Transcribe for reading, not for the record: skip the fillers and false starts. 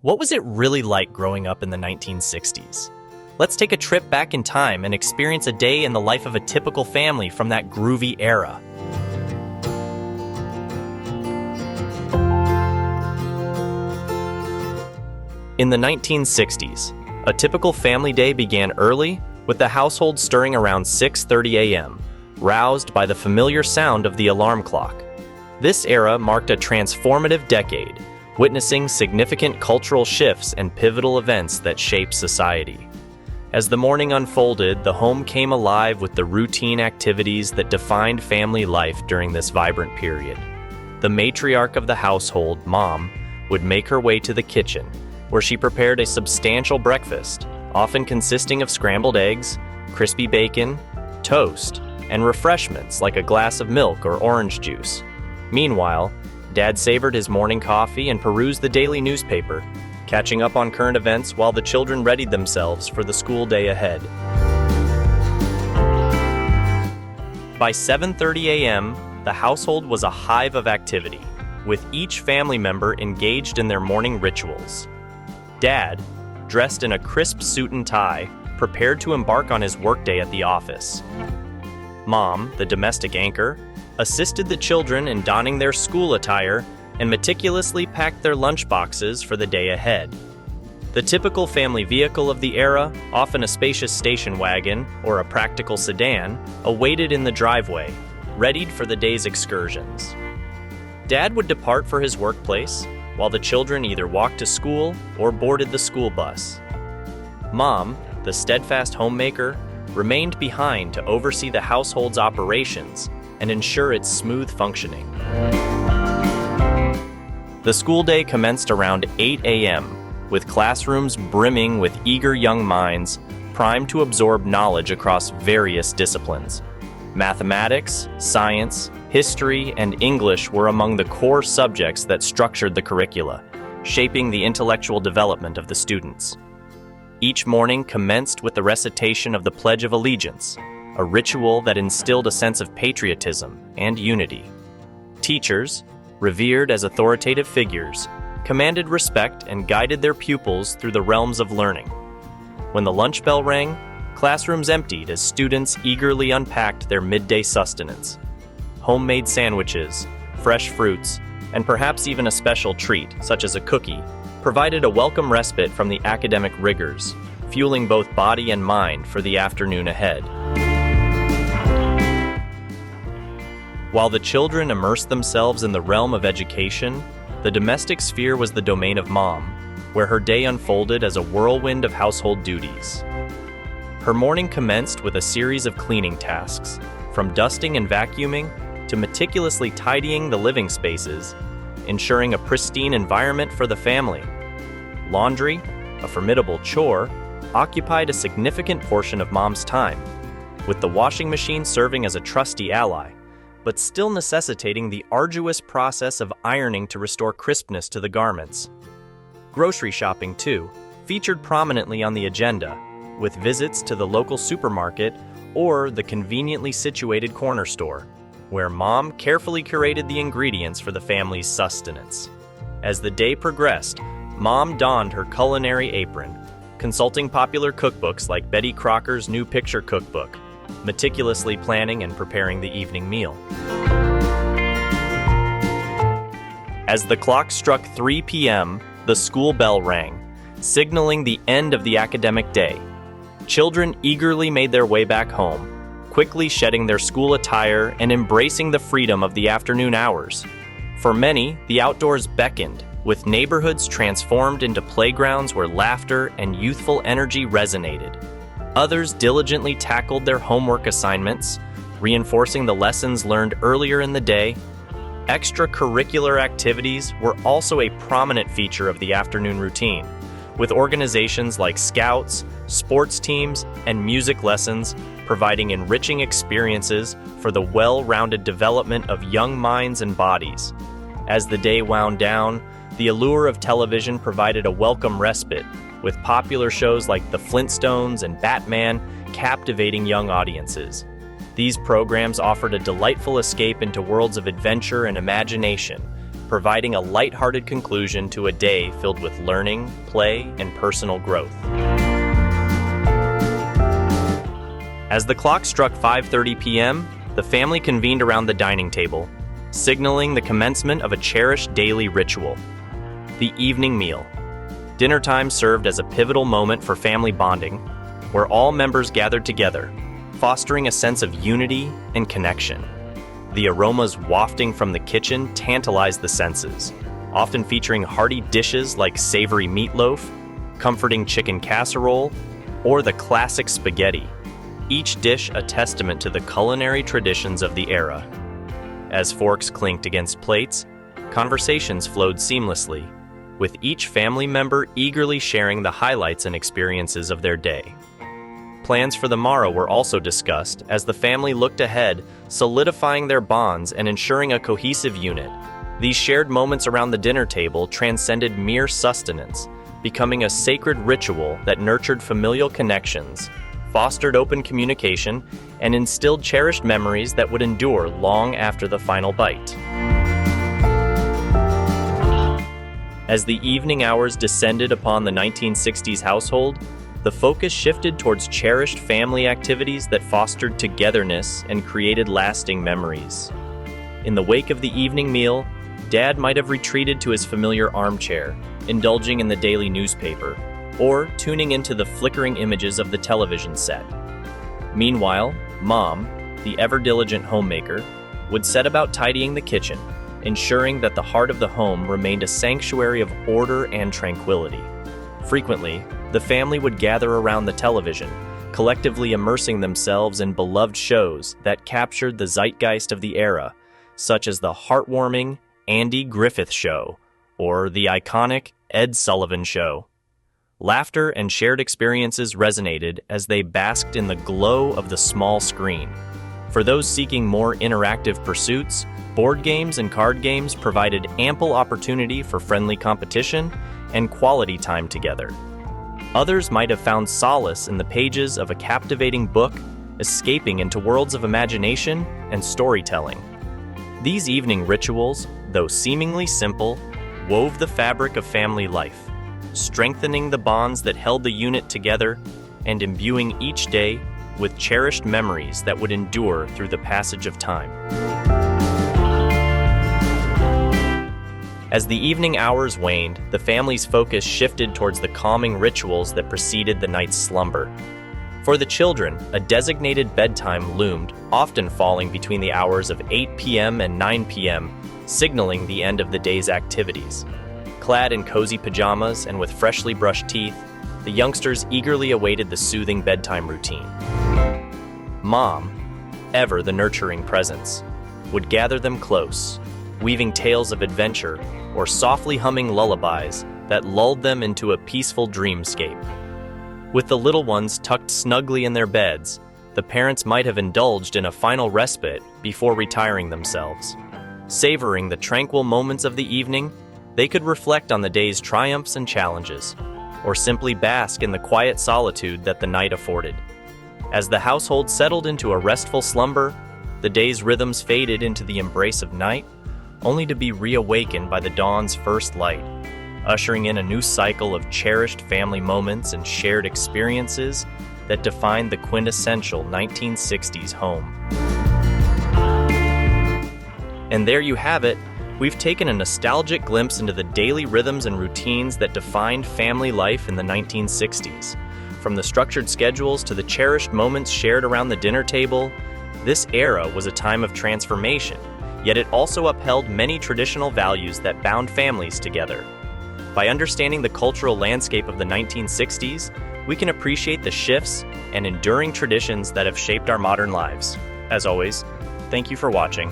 What was it really like growing up in the 1960s? Let's take a trip back in time and experience a day in the life of a typical family from that groovy era. In the 1960s, a typical family day began early, with the household stirring around 6:30 a.m., roused by the familiar sound of the alarm clock. This era marked a transformative decade, witnessing significant cultural shifts and pivotal events that shaped society. As the morning unfolded, the home came alive with the routine activities that defined family life during this vibrant period. The matriarch of the household, Mom, would make her way to the kitchen, where she prepared a substantial breakfast, often consisting of scrambled eggs, crispy bacon, toast, and refreshments like a glass of milk or orange juice. Meanwhile, Dad savored his morning coffee and perused the daily newspaper, catching up on current events while the children readied themselves for the school day ahead. By 7:30 a.m., the household was a hive of activity, with each family member engaged in their morning rituals. Dad, dressed in a crisp suit and tie, prepared to embark on his workday at the office. Mom, the domestic anchor, assisted the children in donning their school attire and meticulously packed their lunchboxes for the day ahead. The typical family vehicle of the era, often a spacious station wagon or a practical sedan, awaited in the driveway, readied for the day's excursions. Dad would depart for his workplace, while the children either walked to school or boarded the school bus. Mom, the steadfast homemaker, remained behind to oversee the household's operations and ensure its smooth functioning. The school day commenced around 8 a.m., with classrooms brimming with eager young minds primed to absorb knowledge across various disciplines. Mathematics, science, history, and English were among the core subjects that structured the curricula, shaping the intellectual development of the students. Each morning commenced with the recitation of the Pledge of Allegiance, a ritual that instilled a sense of patriotism and unity. Teachers, revered as authoritative figures, commanded respect and guided their pupils through the realms of learning. When the lunch bell rang, classrooms emptied as students eagerly unpacked their midday sustenance. Homemade sandwiches, fresh fruits, and perhaps even a special treat, such as a cookie, provided a welcome respite from the academic rigors, fueling both body and mind for the afternoon ahead. While the children immersed themselves in the realm of education, the domestic sphere was the domain of Mom, where her day unfolded as a whirlwind of household duties. Her morning commenced with a series of cleaning tasks, from dusting and vacuuming to meticulously tidying the living spaces, ensuring a pristine environment for the family. Laundry, a formidable chore, occupied a significant portion of Mom's time, with the washing machine serving as a trusty ally, but still necessitating the arduous process of ironing to restore crispness to the garments. Grocery shopping, too, featured prominently on the agenda, with visits to the local supermarket or the conveniently situated corner store, where Mom carefully curated the ingredients for the family's sustenance. As the day progressed, Mom donned her culinary apron, consulting popular cookbooks like Betty Crocker's New Picture Cookbook, meticulously planning and preparing the evening meal. As the clock struck 3 p.m., the school bell rang, signaling the end of the academic day. Children eagerly made their way back home, quickly shedding their school attire and embracing the freedom of the afternoon hours. For many, the outdoors beckoned, with neighborhoods transformed into playgrounds where laughter and youthful energy resonated. Others diligently tackled their homework assignments, reinforcing the lessons learned earlier in the day. Extracurricular activities were also a prominent feature of the afternoon routine, with organizations like Scouts, sports teams, and music lessons providing enriching experiences for the well-rounded development of young minds and bodies. As the day wound down, the allure of television provided a welcome respite, with popular shows like The Flintstones and Batman captivating young audiences. These programs offered a delightful escape into worlds of adventure and imagination, providing a lighthearted conclusion to a day filled with learning, play, and personal growth. As the clock struck 5:30 p.m., the family convened around the dining table, signaling the commencement of a cherished daily ritual: the evening meal. Dinner time served as a pivotal moment for family bonding, where all members gathered together, fostering a sense of unity and connection. The aromas wafting from the kitchen tantalized the senses, often featuring hearty dishes like savory meatloaf, comforting chicken casserole, or the classic spaghetti, each dish a testament to the culinary traditions of the era. As forks clinked against plates, conversations flowed seamlessly, with each family member eagerly sharing the highlights and experiences of their day. Plans for the morrow were also discussed as the family looked ahead, solidifying their bonds and ensuring a cohesive unit. These shared moments around the dinner table transcended mere sustenance, becoming a sacred ritual that nurtured familial connections, fostered open communication, and instilled cherished memories that would endure long after the final bite. As the evening hours descended upon the 1960s household, the focus shifted towards cherished family activities that fostered togetherness and created lasting memories. In the wake of the evening meal, Dad might have retreated to his familiar armchair, indulging in the daily newspaper, or tuning into the flickering images of the television set. Meanwhile, Mom, the ever-diligent homemaker, would set about tidying the kitchen, ensuring that the heart of the home remained a sanctuary of order and tranquility. Frequently, the family would gather around the television, collectively immersing themselves in beloved shows that captured the zeitgeist of the era, such as the heartwarming Andy Griffith Show or the iconic Ed Sullivan Show. Laughter and shared experiences resonated as they basked in the glow of the small screen. For those seeking more interactive pursuits, board games and card games provided ample opportunity for friendly competition and quality time together. Others might have found solace in the pages of a captivating book, escaping into worlds of imagination and storytelling. These evening rituals, though seemingly simple, wove the fabric of family life, strengthening the bonds that held the unit together and imbuing each day with cherished memories that would endure through the passage of time. As the evening hours waned, the family's focus shifted towards the calming rituals that preceded the night's slumber. For the children, a designated bedtime loomed, often falling between the hours of 8 p.m. and 9 p.m., signaling the end of the day's activities. Clad in cozy pajamas and with freshly brushed teeth, the youngsters eagerly awaited the soothing bedtime routine. Mom, ever the nurturing presence, would gather them close, weaving tales of adventure or softly humming lullabies that lulled them into a peaceful dreamscape. With the little ones tucked snugly in their beds, the parents might have indulged in a final respite before retiring themselves. Savoring the tranquil moments of the evening, they could reflect on the day's triumphs and challenges, or simply bask in the quiet solitude that the night afforded. As the household settled into a restful slumber, the day's rhythms faded into the embrace of night, only to be reawakened by the dawn's first light, ushering in a new cycle of cherished family moments and shared experiences that defined the quintessential 1960s home. And there you have it. We've taken a nostalgic glimpse into the daily rhythms and routines that defined family life in the 1960s. From the structured schedules to the cherished moments shared around the dinner table, this era was a time of transformation, yet it also upheld many traditional values that bound families together. By understanding the cultural landscape of the 1960s, we can appreciate the shifts and enduring traditions that have shaped our modern lives. As always, thank you for watching.